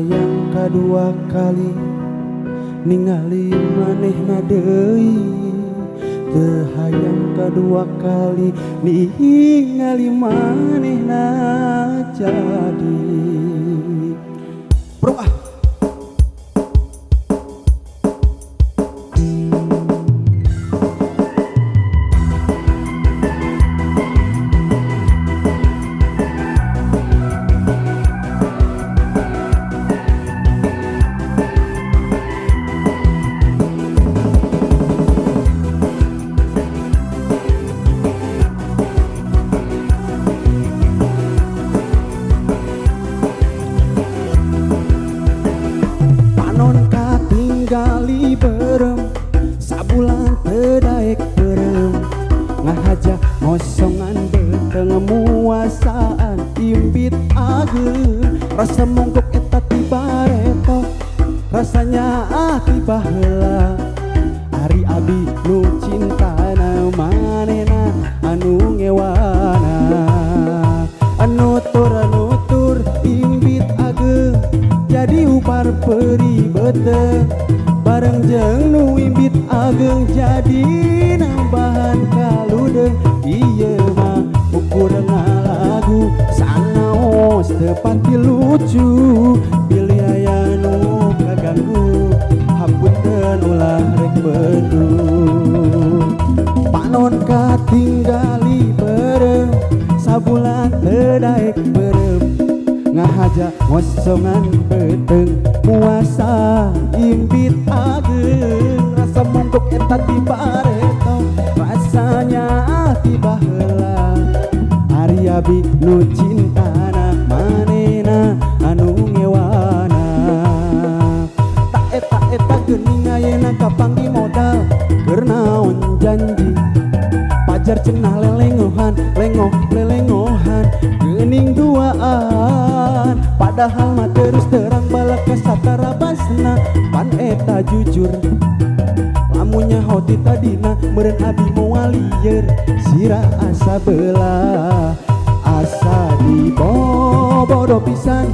hayang kadua kali ningali manehna deui, teu hayang kadua kali ningali manehna jadi. Bro gali berem sabulan tedaek berem ngahaja ngosongan beteng muasaan imbit ageun rasa mongkok eta tiba reto rasanya tiba heula ari abi nu cintana manehna anu ngewana nutur imbit ageun jadi upar peri beteng bareng jeung nu imbit ageng jadi nambahan kaludeng ieu mah ukur ngalagu sanaos teu pati lucu pilih aya nu kaganggu hapunten ulah rek bedug panon katinggali berem sabulan teu daek berem ngahaja ngosongan beteng muasa imbit ageun rasa mongkok eta tiba reto rasanya tiba heula ari abi nu cintana manehna anu ngewana tak eta geuning ayeuna kapanggi modal keur naon janji pajar cenah lelengohan lelengohan geuning duaan padahal mah terus terang balaka satara basna pan eta jujur lamunnya hoti tadina meureun abi moal lieur sirah asa belah asa dibobodo pisan